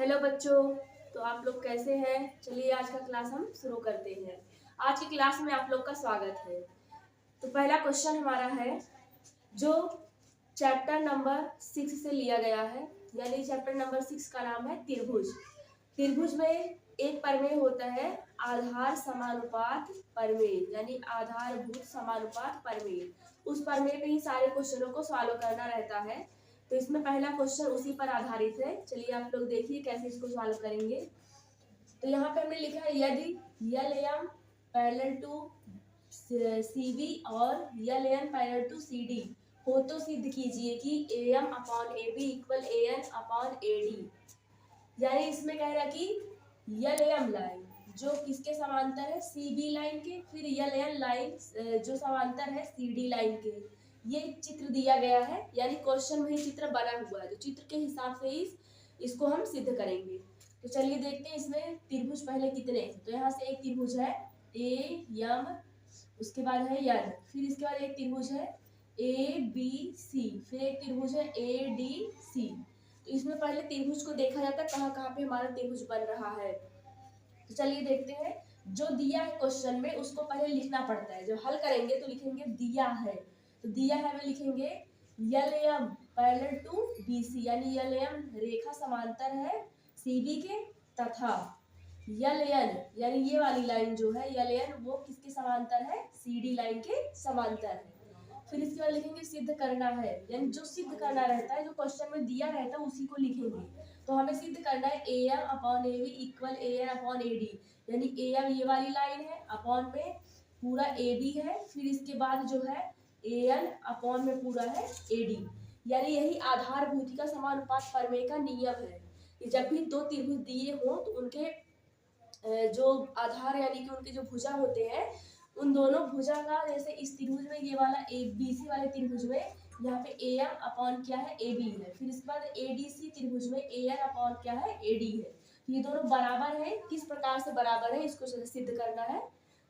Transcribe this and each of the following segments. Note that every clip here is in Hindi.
हेलो बच्चों। तो आप लोग कैसे हैं? चलिए आज का क्लास हम शुरू करते हैं। आज की क्लास में आप लोग का स्वागत है। तो पहला क्वेश्चन हमारा है जो चैप्टर नंबर 6 से लिया गया है, यानी चैप्टर नंबर 6 का नाम है त्रिभुज। त्रिभुज में एक प्रमेय होता है आधार समानुपात प्रमेय, यानी आधारभूत समानुपात प्रमेय। उस प्रमेय पे ही सारे क्वेश्चनों को सॉल्व करना रहता है। तो इसमें पहला क्वेश्चन उसी पर आधारित है। चलिए आप लोग देखिए कैसे इसको सॉल्व करेंगे। तो यहाँ पे हमने लिखा है यदि L M parallel to C B और L N parallel to C D हो तो सिद्ध कीजिए कि A M upon A B equal A N upon A D. यानी इसमें कह रहा है कि यल एम लाइन जो किसके समांतर है, सी बी लाइन के, फिर यल एन लाइन जो समांतर है सी डी लाइन के। ये चित्र दिया गया है, यानी क्वेश्चन में ही चित्र बना हुआ है, तो चित्र के हिसाब से ही इसको हम सिद्ध करेंगे। तो चलिए देखते हैं इसमें त्रिभुज पहले कितने। तो यहाँ से एक त्रिभुज है ए यम, उसके बाद है यन, फिर इसके बाद एक त्रिभुज है ए बी सी, फिर एक त्रिभुज है ए डी सी। तो इसमें पहले त्रिभुज को देखा जाता है कहाँ कहाँ पे हमारा त्रिभुज बन रहा है। तो चलिए देखते हैं। जो दिया है क्वेश्चन में उसको पहले लिखना पड़ता है। जब हल करेंगे तो लिखेंगे दिया है, तो दिया है में लिखेंगे L M parallel to B C, यानी यल एम रेखा समांतर है सी बी के, तथा यल एन यानी ये वाली लाइन जो है यल एन वो किसके समांतर है, सी डी लाइन के समांतर है। फिर इसके बाद लिखेंगे सिद्ध करना है, यानी जो सिद्ध करना रहता है जो क्वेश्चन में दिया रहता है उसी को लिखेंगे। तो हमें सिद्ध करना है A M upon A B equal A N upon A D, यानी ए एम ये वाली लाइन है, अपॉन में पूरा ए बी है, फिर इसके बाद जो है ए एन अपॉन में पूरा है ए डी। यानी यही आधारभूति का समानुपात प्रमेय का नियम है कि जब भी दो त्रिभुज दिए हों तो उनके जो आधार यानी कि उनके जो भुजा होते हैं उन दोनों भुजा का, जैसे इस त्रिभुज में ये वाला ए बी सी वाले त्रिभुज में यहाँ पे ए एम अपॉन क्या है ए बी है, फिर इसके बाद ए डी सी त्रिभुज में ए एन अपॉन क्या है ए डी है। ये दोनों बराबर है, किस प्रकार से बराबर है इसको सिद्ध करना है।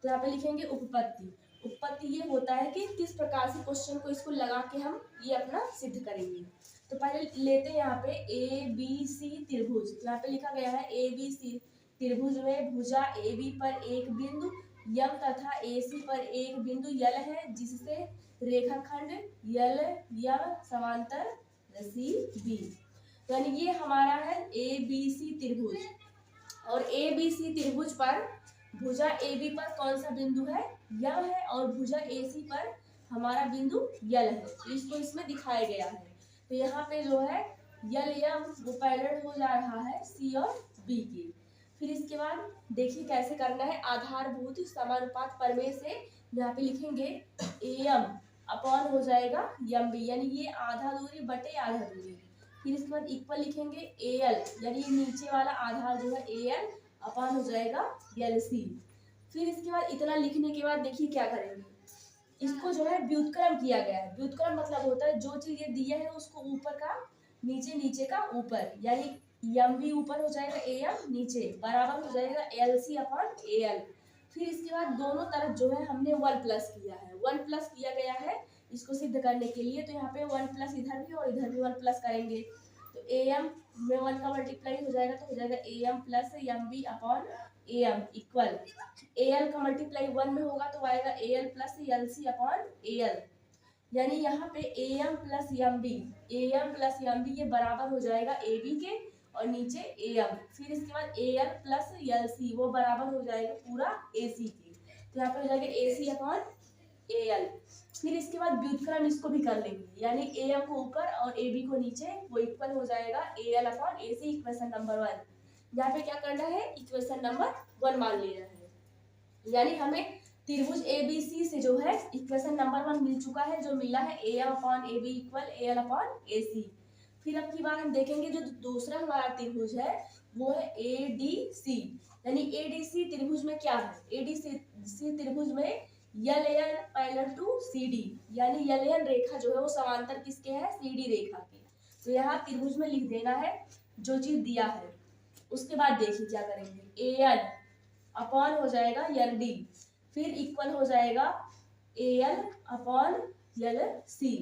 तो यहाँ पे लिखेंगे उपपत्ति। उपपत्ति ये होता है कि किस प्रकार से क्वेश्चन को इसको लगा के हम ये अपना सिद्ध करेंगे। तो पहले लेते हैं यहाँ पे ए बी सी त्रिभुज। यहाँ पे लिखा गया है ए बी सी त्रिभुज में भुजा ए बी पर एक बिंदु यम तथा ए सी पर एक बिंदु यल है, जिससे रेखाखंड यल यम समांतर सी बी। यानी ये हमारा है ए बी सी त्रिभुज, और ए बी सी त्रिभुज पर भुजा ए बी पर कौन सा बिंदु है, यम है, और भुजा ए सी पर हमारा बिंदु यल है। तो इसको इसमें दिखाया गया है। तो यहाँ पे जो है यल यम वो पैरेलल हो जा रहा है सी और बी की। फिर इसके बाद देखिए कैसे करना है। आधारभूत समानुपात प्रमेय से यहाँ पे लिखेंगे ए एम अपॉन हो जाएगा यम बी, यानी ये आधा दूरी बटे आधा दूरी। फिर इसके बाद इक्वल लिखेंगे ए एल, यानी ये नीचे वाला आधार जो है ए एल अपॉन हो जाएगा यल सी। फिर इसके बाद इतना लिखने के बाद देखिए क्या करेंगे, इसको जो है व्युत्क्रम किया गया है। व्युत्क्रम मतलब होता है जो चीज ये दिया है उसको ऊपर का नीचे, नीचे का ऊपर, यानी यम भी ऊपर हो जाएगा ए एम नीचे, बराबर हो जाएगा L C upon A L. फिर इसके बाद दोनों तरफ जो है हमने वन प्लस किया है, वन प्लस किया गया है इसको सिद्ध करने के लिए। तो यहाँ पे वन प्लस इधर भी और इधर भी वन प्लस करेंगे, तो ए एम में वन का मल्टीप्लाई हो जाएगा, तो हो जाएगा A M plus M B upon A M equal A L का मल्टीप्लाई वन में होगा तो आएगा A L plus L C upon A L. यानी यहाँ पे A M plus M B, A M plus M B ये बराबर हो जाएगा ए बी के और नीचे ए एम। फिर इसके बाद A L plus L C वो बराबर हो जाएगा पूरा ए सी की, तो यहाँ पे हो जाएगा ए सी अपॉन ए एल। फिर इसके बाद व्युत्क्रम इसको भी कर लेंगे, यानी ए एम को ऊपर और ए बी को नीचे, वो इक्वल हो जाएगा A L upon A C. Equation number 1 यहाँ पे क्या करना है, इक्वेशन नंबर 1 मान लेना है। यानी हमें त्रिभुज ए बी सी से जो है इक्वेशन नंबर 1 मिल चुका है, जो मिला है A M upon A B equal A L upon A C. फिर अब की बार हम देखेंगे जो दूसरा हमारा त्रिभुज है वो है ए डी सी। यानी ए डी सी त्रिभुज में क्या है, ए डी सी त्रिभुज में L N parallel to C D, यानी यल एन रेखा जो है वो समांतर किसके है, सी डी रेखा के। तो यहाँ त्रिभुज में लिख देना है जो चीज दिया है। उसके बाद देखिए क्या करेंगे, ए एन अपॉन हो जाएगा यल डी, फिर इक्वल हो जाएगा ए एल अपॉन यल सी,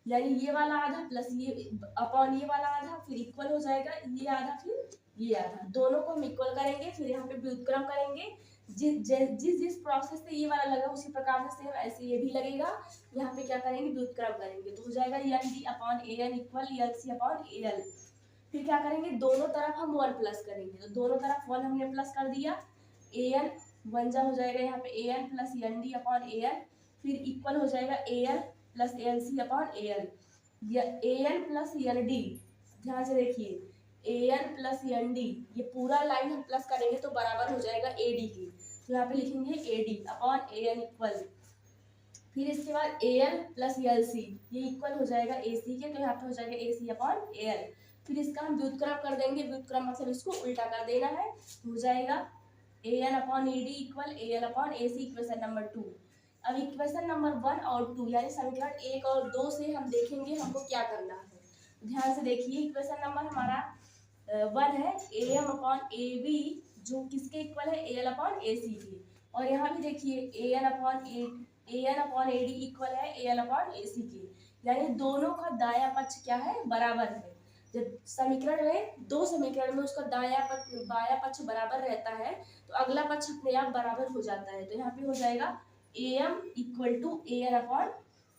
यानी ये वाला आधा प्लस ये अपॉन ये वाला आधा, फिर इक्वल हो जाएगा ये आधा फिर ये आधा, दोनों को हम इक्वल करेंगे, फिर यहाँ पे व्युत्क्रम करेंगे। जिस प्रोसेस से ये वाला लगा उसी प्रकार से सेम ऐसे ये भी लगेगा। यहाँ पे क्या करेंगे, व्युत्क्रम करेंगे, तो हो जाएगा N D upon A N equal L C upon A L. फिर क्या करेंगे, दोनों तरफ हम 1 प्लस करेंगे, तो दोनों तरफ 1 हमने प्लस कर दिया। ए एन 1 जा हो जाएगा यहाँ पे A N plus N D upon A L, फिर इक्वल हो जाएगा A L plus L C upon A L, A N plus N D. ध्यान से देखिए, A N plus N D, ये पूरा लाइन हम प्लस करेंगे तो बराबर हो जाएगा ए डी की, तो यहाँ पे लिखेंगे A D upon A N equal. फिर इसके बाद A L plus L C, ये इक्वल हो जाएगा ए सी के, तो यहाँ पे हो जाएगा ए सी अपॉन ए एल। फिर इसका हम व्युत्क्रम कर देंगे, व्युत्क्रम मतलब इसको उल्टा कर देना है, हो जाएगा A N upon A D equal A L upon A C, equation number 2। अब इक्वेशन नंबर 1 और 2 यानी समीकरण 1 और 2 से हम देखेंगे हमको क्या करना है। ध्यान से देखिए, इक्वेशन नंबर हमारा 1 है A M upon A B, जो किसके इक्वल है, ए एल अपॉन ए सी के। और यहाँ भी देखिए A N upon A D equal है ए एल अपॉन ए सी के, यानी दोनों का दायां पक्ष क्या है, बराबर है। जब समीकरण में, दो समीकरण में उसका बायां पक्ष बराबर रहता है तो अगला पक्ष अपने आप बराबर हो जाता है। तो यहाँ पे हो जाएगा A M equal to A N upon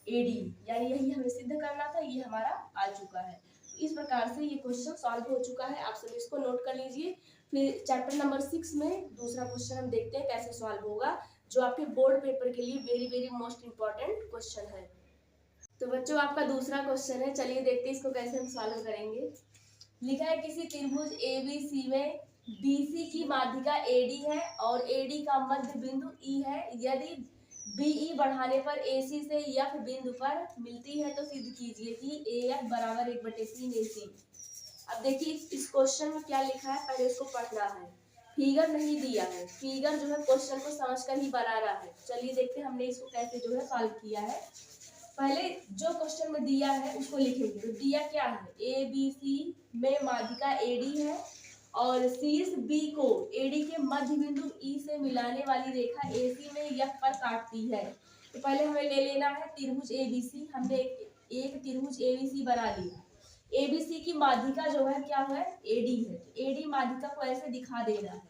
A D, यानी यही हमें सिद्ध करना था, ये हमारा आ चुका है। इस प्रकार से ये क्वेश्चन सॉल्व हो चुका है, आप सभी इसको नोट कर लीजिए। फिर चैप्टर नंबर 6 में दूसरा क्वेश्चन हम देखते हैं कैसे सॉल्व होगा, जो आपके बोर्ड पेपर के लिए very very most important question है। तो बच्चों आपका दूसरा क्वेश्चन है, चलिए देखते हैं इसको कैसे हम सॉल्व करेंगे। लिखा है किसी त्रिभुज ए बी सी में BC की माध्यिका AD है और AD का मध्य बिंदु E है। यदि BE बढ़ाने पर AC से F बिंदु पर मिलती है तो सिद्ध कीजिए कि AF बराबर 1/3 AC। अब देखिए इस क्वेश्चन में क्या लिखा है, पहले इसको पढ़ना है। फिगर नहीं दिया है, फिगर जो है क्वेश्चन को समझकर ही बना रहा है। चलिए देखते हैं हमने इसको कैसे जो है सॉल्व किया है। पहले जो क्वेश्चन में दिया है उसको लिखेंगे। तो दिया क्या है, ABC में माध्यिका AD है और शीर्ष B को AD के मध्य बिंदु E से मिलाने वाली रेखा AC में F पर काटती है। तो पहले हमें ले लेना है त्रिभुज ABC। हमने एक त्रिभुज ABC बना लिया। ABC की माध्यिका जो है क्या है, AD है। AD माध्यिका को ऐसे दिखा देना है।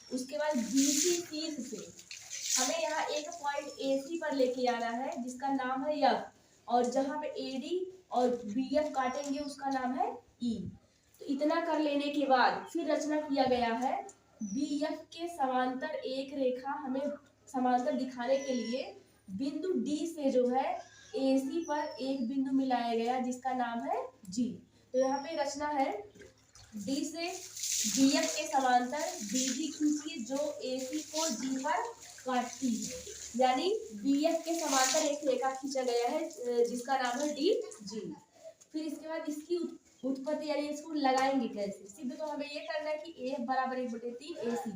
उसके बाद BC शीर्ष से हमें यहाँ एक पॉइंट AC पर लेके आना है जिसका नाम है F, और जहाँ पे AD और BF काटेंगे उसका नाम है E। तो इतना कर लेने के बाद फिर रचना किया गया है BF के समांतर एक रेखा हमें समांतर दिखाने के लिए बिंदु D से जो है AC पर एक बिंदु मिलाया गया जिसका नाम है G। तो यहाँ पे रचना है D से BF के समांतर BG खींचिए जो AC को G पर काटती है, यानी BF के समांतर एक रेखा खींचा गया है जिसका नाम है DG। फिर इसके बाद इसकी उत्पत्ति यानी इसको लगाएंगे कैसे, सिद्ध तो हमें ये करना है कि AF बराबर 1/3 AC।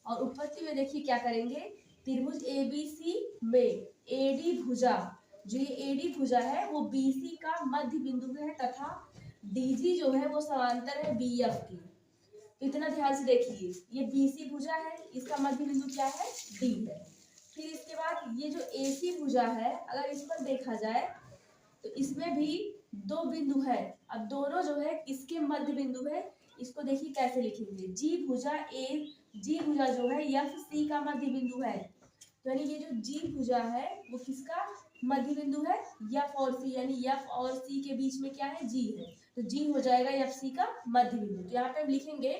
और उत्पत्ति में देखिए क्या करेंगे, त्रिभुज ABC में AD भुजा, जो ये AD भुजा है वो BC का मध्य बिंदु है तथा DG जो है वो समांतर है BF की। तो इतना ध्यान से देखिए, ये BC भुजा है, इसका मध्य बिंदु क्या है, D है। फिर इसके बाद ये जो AC भुजा है, अगर इस पर देखा जाए तो इसमें भी दो बिंदु है। अब दोनों जो है इसके मध्य बिंदु है, इसको देखिए कैसे लिखेंगे, G भुजा जो है FC का मध्य बिंदु है। तो यानी ये जो G भुजा है वो किसका मध्य बिंदु है, F और C, यानी F और C के बीच में क्या है, G है। तो G हो जाएगा FC का मध्य बिंदु। तो यहाँ पे हम लिखेंगे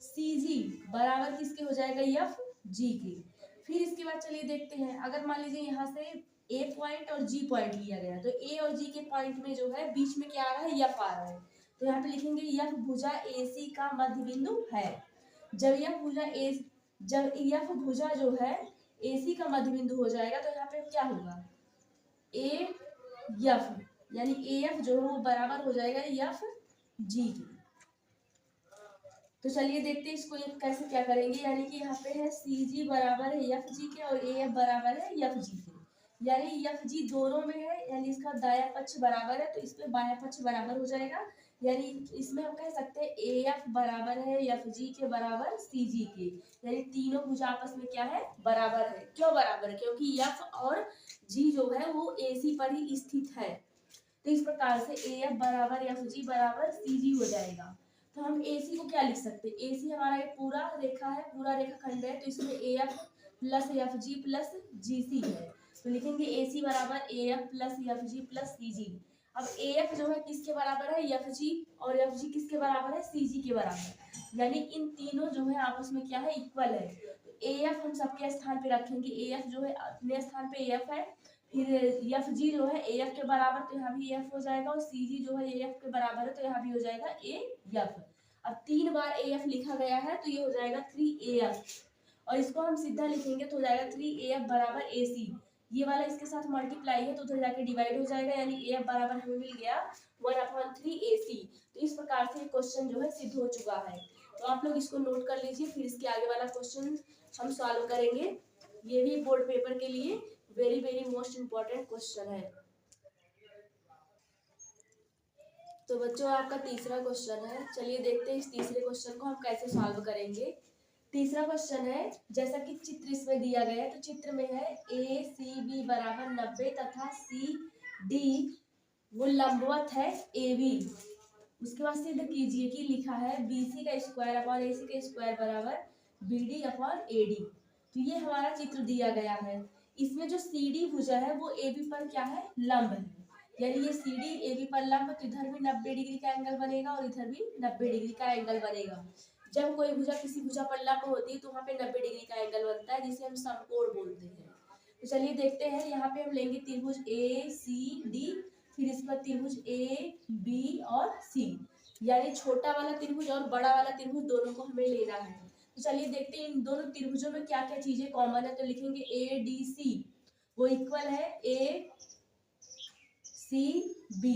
CG बराबर किसके हो जाएगा, FG के। फिर इसके बाद चलिए देखते हैं, अगर मान लीजिए यहाँ से A पॉइंट और G पॉइंट लिया गया तो A और G के पॉइंट में जो है बीच में क्या आ रहा है, F आ रहा है। तो यहाँ पे लिखेंगे F भुजा AC का मध्य बिंदु है। जब F भुजा जो है AC का मध्य बिंदु हो जाएगा तो यहाँ पे क्या होगा, AF यानी AF जो है वो बराबर हो जाएगा FG के। तो चलिए देखते हैं इसको कैसे क्या करेंगे, यानी कि यहाँ पे है CG बराबर है FG के और AF बराबर है FG के, यानी FG दोनों में है, यानी इसका दायां पक्ष बराबर है तो इसमें बायां पक्ष बराबर हो जाएगा। यानी इसमें हम कह सकते हैं AF बराबर है FG के बराबर CG के, यानी तीनों भुजा आपस में क्या है, बराबर है। क्यों बराबर है, क्योंकि F और G जो है वो AC पर ही स्थित है। तो इस प्रकार से AF बराबर FG बराबर CG हो जाएगा। तो हम AC को क्या लिख सकते हैं, AC हमारा ये पूरा रेखा है, पूरा रेखाखंड है, तो इसमें AF plus FG plus GC है, तो लिखेंगे AC बराबर AF plus FG plus CG। अब AF जो है किसके बराबर है, FG, और FG किसके बराबर है, CG के बराबर, यानी इन तीनों जो है आपस में क्या है, इक्वल है। तो AF हम सबके स्थान पे रखेंगे, AF जो है अपने स्थान पे AF है, फिर FG जो है AF के बराबर, तो यहाँ भी AF हो जाएगा, और CG जो है AF के बराबर है, तो यहाँ भी हो जाएगा AF। अब 3 बार AF लिखा गया है, तो ये हो जाएगा 3AF, और इसको हम सीधा लिखेंगे तो हो जाएगा 3AF बराबर AC। ये वाला इसके साथ मल्टीप्लाई है तो उधर जाके डिवाइड हो जाएगा, यानी AF बराबर हमें मिल गया 1/3 AC। तो इस प्रकार से क्वेश्चन जो है सिद्ध हो चुका है। तो आप लोग इसको नोट कर लीजिए, फिर इसके आगे वाला क्वेश्चन हम सॉल्व करेंगे। ये भी बोर्ड पेपर के लिए very very most important question है। तो बच्चों आपका तीसरा क्वेश्चन है, चलिए देखते हैं इस तीसरे क्वेश्चन को हम कैसे सॉल्व करेंगे। तीसरा क्वेश्चन है, जैसा कि चित्र इसमें दिया गया है, तो चित्र में है ACB बराबर 90 तथा CD वो लंबवत है AB। उसके बाद सिद्ध कीजिए कि लिखा है BC का स्क्वायर अपॉन AC का स्क्वायर बराबर BD अपॉन AD। तो ये हमारा चित्र दिया गया है, इसमें जो CD भुजा है वो AB पर क्या है, लंब है, यानी ये CD AB पर लंब, तो इधर भी 90 डिग्री का एंगल बनेगा और इधर भी 90 डिग्री का एंगल बनेगा। जब कोई भुजा किसी भुजा पर लंब होती है तो वहाँ पे 90 डिग्री का एंगल बनता है, जिसे हम समकोण बोलते हैं। तो चलिए देखते हैं, यहाँ पे हम लेंगे त्रिभुज ACD, फिर इसके बाद त्रिभुज AB और C, यानी छोटा वाला त्रिभुज और बड़ा वाला त्रिभुज दोनों को हमें लेना है। तो चलिए देखते हैं इन दोनों त्रिभुजों में क्या क्या चीजें कॉमन है। तो लिखेंगे ADC वो इक्वल है ACB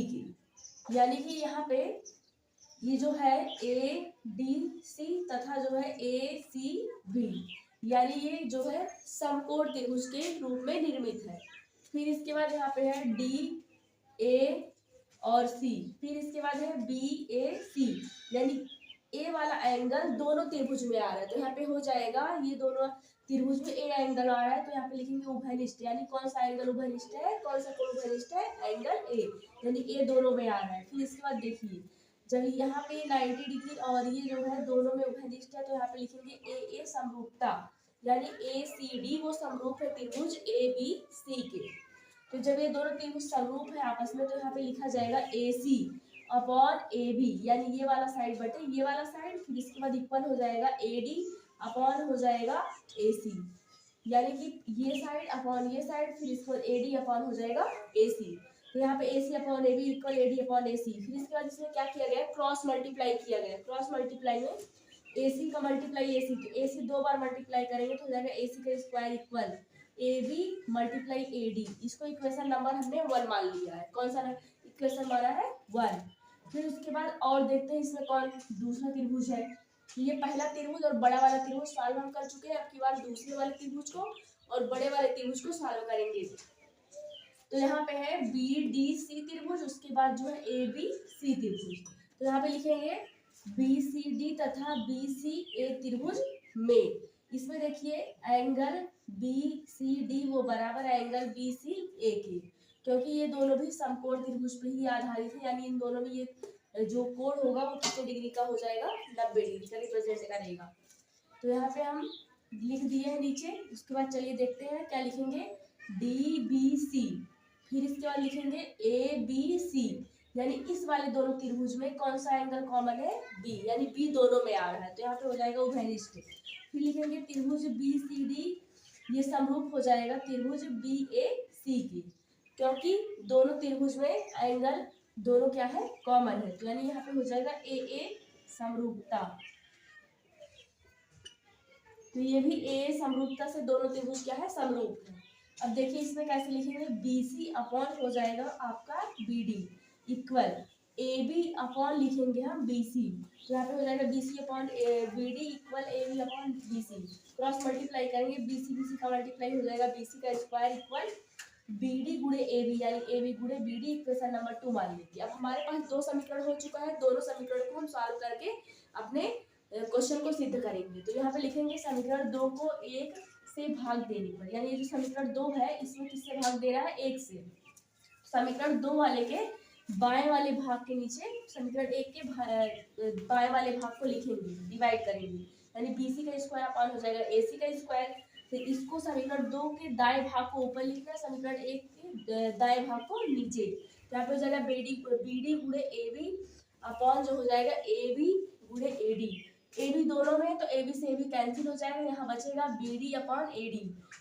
की, यानी कि यहाँ पे ये जो है ADC तथा जो है ACB, यानी ये जो है समकोण त्रिभुज के रूप में निर्मित है। फिर इसके बाद यहाँ पे है DA और C, फिर इसके बाद है BAC, यानी A वाला एंगल दोनों त्रिभुज में आ रहा है, तो यहाँ पे हो जाएगा ये दोनों त्रिभुज में A एंगल आ रहा है, तो यहाँ पे लिखेंगे उभयनिष्ठ, यानी कौन सा एंगल उभयनिष्ठ है, कौन सा कोण उभयनिष्ठ है, एंगल A, यानी A दोनों में आ रहा है। फिर इसके बाद देखिए जब यहाँ पे 90 डिग्री और ये जो है दोनों में उभयनिष्ठ है, तो यहाँ पे लिखेंगे AA समरूपता, यानी ACD वो समरूप है त्रिभुज ABC के। तो जब ये दोनों त्रिभुज समरूप है आपस में, तो यहाँ पे लिखा जाएगा AC अपॉन AB, यानी ये वाला साइड बटे ये वाला साइड, फिर इसके बाद इक्वल हो जाएगा AD अपॉन हो जाएगा AC, यानी कि ये साइड अपॉन ये साइड, फिर इसके बाद AD अपॉन हो जाएगा AC। तो यहाँ पे AC upon AB equal AD upon AC। फिर इसके बाद इसमें क्या किया गया, क्रॉस मल्टीप्लाई किया गया। क्रॉस मल्टीप्लाई में AC का मल्टीप्लाई AC, तो AC 2 बार मल्टीप्लाई करेंगे तो हो जाएगा AC का square equal AB multiply AD। इसको इक्वेशन नंबर हमने 1 मान लिया है। कौन सा इक्वेशन माना है, 1। फिर उसके बाद और देखते हैं इसमें कौन दूसरा त्रिभुज है। ये पहला त्रिभुज और बड़ा वाला त्रिभुज सॉल्व हम कर चुके हैं, अब की बार दूसरे वाले त्रिभुज को और बड़े वाले त्रिभुज को सॉल्व करेंगे। तो यहाँ पे है BDC त्रिभुज, उसके बाद जो है ABC त्रिभुज। तो यहाँ पे लिखेंगे BCD तथा BCA त्रिभुज में, इसमें देखिए एंगल BCD वो बराबर है एंगल BCA के, क्योंकि ये दोनों भी समकोण त्रिभुज पे ही आधारित है, यानी इन दोनों में ये जो कोण होगा वो कितने डिग्री का हो जाएगा, 90 डिग्री का रिप्रेजेंट करेगा। तो यहाँ पे हम लिख दिए हैं नीचे। उसके बाद चलिए देखते हैं क्या लिखेंगे, DBC, फिर इसके बाद लिखेंगे ABC, यानी इस वाले दोनों त्रिभुज में कौन सा एंगल कॉमन है, B, यानी B दोनों में आ रहा है, तो यहाँ पे हो जाएगा उभयनिष्ठ। फिर लिखेंगे त्रिभुज BCD, ये समरूप हो जाएगा त्रिभुज BAC की, क्योंकि दोनों त्रिभुज में एंगल दोनों क्या है, कॉमन है, तो यानी यहाँ पे हो जाएगा AA समरूपता। तो ये भी AA समरूपता से दोनों त्रिभुज क्या है, समरूप है। अब देखिए इसमें कैसे लिखेंगे, BC अपॉन हो जाएगा आपका BD इक्वल AB अपॉन लिखेंगे हम BC, तो यहाँ पे हो जाएगा BC upon BD equal AB upon BC। Cross multiply करेंगे, BC का मल्टीप्लाई हो जाएगा BC का स्क्वायर इक्वल BD गुणे AB, यानी AB गुणे BD, इक्वेशन नंबर 2 मान लीजिए। अब हमारे पास 2 समीकरण हो चुका है, दोनों समीकरण को हम सॉल्व करके अपने क्वेश्चन को सिद्ध करेंगे। तो यहाँ पे लिखेंगे समीकरण 2 को 1 से भाग देने पर, यानी ये जो समीकरण 2 है इसमें किससे भाग दे रहा है, 1 से। समीकरण 2 वाले के बाएं वाले भाग के नीचे समीकरण 1 के बाएं वाले भाग को लिखेंगे, डिवाइड करेंगे, यानी BC का स्क्वायर अपॉन हो जाएगा AC का स्क्वायर। फिर इसको समीकरण 2 के दाएं भाग को ऊपर लिखना है, समीकरण 1 के दाएं भाग को नीचे। यहाँ पे हो जाएगा BD गुणे AB अपॉन जो हो जाएगा AB गुणे AD। AB दोनों में, तो AB से AB कैंसिल हो जाएगा, यहाँ बचेगा BD अपॉन AD।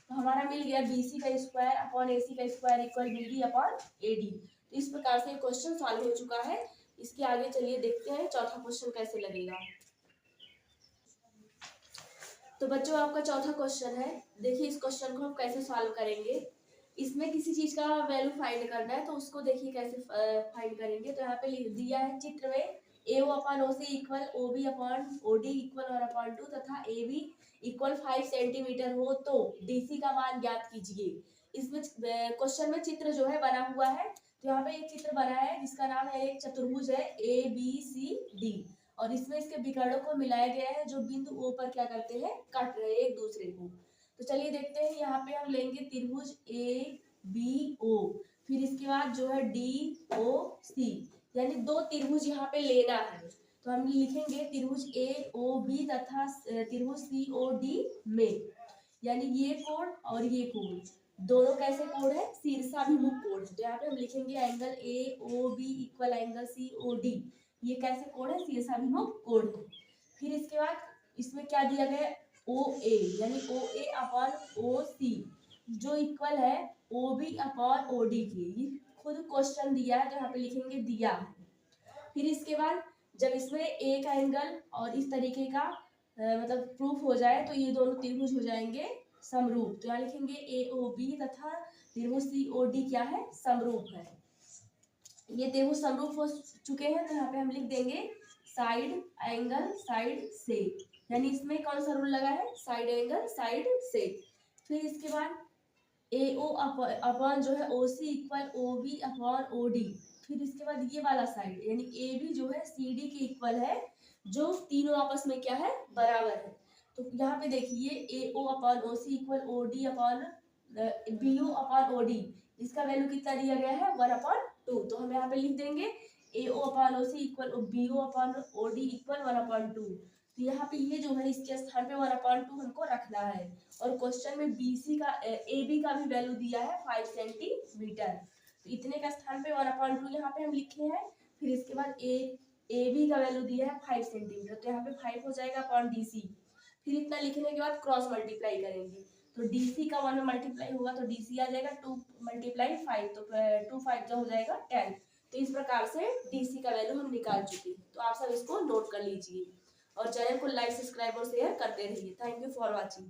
तो हमारा मिल गया BC का स्क्वायर अपॉन AC का square equal BD upon AD। तो इस प्रकार से क्वेश्चन सॉल्व हो चुका है। इसके आगे चलिए देखते हैं चौथा क्वेश्चन कैसे लगेगा। तो बच्चों आपका चौथा क्वेश्चन है, देखिए इस क्वेश्चन को हम कैसे सॉल्व करेंगे। इसमें किसी चीज का वैल्यू फाइंड करना है, तो उसको देखिए कैसे फाइंड करेंगे। तो यहाँ पे दिया है चित्र में AO upon OC equal OB upon OD equal 1/2 तथा AB इक्वल 5 सेंटीमीटर हो तो DC का मान ज्ञात कीजिए। इसमें क्वेश्चन में चित्र जो है बना हुआ है, तो यहाँ पे एक चित्र बना है जिसका नाम है, एक चतुर्भुज है ABCD, और इसमें इसके विकर्णों को मिलाया गया है जो बिंदु O पर क्या करते हैं, काट रहे हैं एक दूसरे को। तो चलिए देखते हैं, यहाँ पे हम लेंगे त्रिभुज ABO, फिर इसके बाद जो है DOC, यानी दो त्रिभुज यहाँ पे लेना है। तो हम लिखेंगे त्रिभुज AOB तथा त्रिभुज COD में, यानी ये कोण और ये कोण दोनों कैसे कोण है, शीर्षाभिमुख कोण। तो यहाँ पे हम लिखेंगे angle AOB equal angle COD, ये कैसे कोण है, शीर्षाभिमुख कोण है। फिर इसके बाद इसमें क्या दिया गया है, OA, यानी OA अपॉन OC जो इक्वल है OB अपॉन OD के। ये खुद क्वेश्चन दिया है, तो यहाँ पे लिखेंगे दिया है। फिर इसके बाद जब इसमें एक एंगल और इस तरीके का मतलब प्रूफ हो जाए, तो ये दोनों त्रिभुज हो जाएंगे समरूप। तो यहाँ लिखेंगे AOB तथा त्रिभुज COD क्या है, समरूप है। ये त्रिभुज समरूप हो चुके हैं, तो यहाँ पे हम लिख देंगे साइड एंगल साइड से, यानी इसमें कौन सा रूल लगा है, साइड एंगल साइड से। फिर इसके बाद AO अपॉन जो है OC equal OB upon OD। फिर इसके बाद ये वाला साइड यानी AB जो है CD के इक्वल है, जो तीनों आपस में क्या है, बराबर है। तो यहाँ पे देखिए AO upon OC equal OD upon BO upon OD, इसका वैल्यू कितना दिया गया है, 1/2। तो हम यहाँ पे लिख देंगे AO upon OC equal BO upon OD equal 1/2। तो यहाँ पे ये जो है इसके स्थान पे 1/2 हमको रखना है। और क्वेश्चन में BC का AB का भी वैल्यू दिया है 5 सेंटीमीटर, तो इतने का स्थान पे 1/2 यहाँ पे हम लिखे हैं। फिर इसके बाद AB का वैल्यू दिया है 5 सेंटीमीटर, तो यहाँ पे 5 हो जाएगा अपॉन DC। फिर इतना लिखने के बाद क्रॉस मल्टीप्लाई करेंगे, तो DC का 1 में मल्टीप्लाई होगा तो DC आ जाएगा 2 × 5, तो 2 5 जो हो जाएगा 10। तो इस प्रकार से DC का वैल्यू हम निकाल चुके हैं। तो आप सब इसको नोट कर लीजिए और चैनल को लाइक सब्सक्राइब और शेयर करते रहिए। Thank you for watching.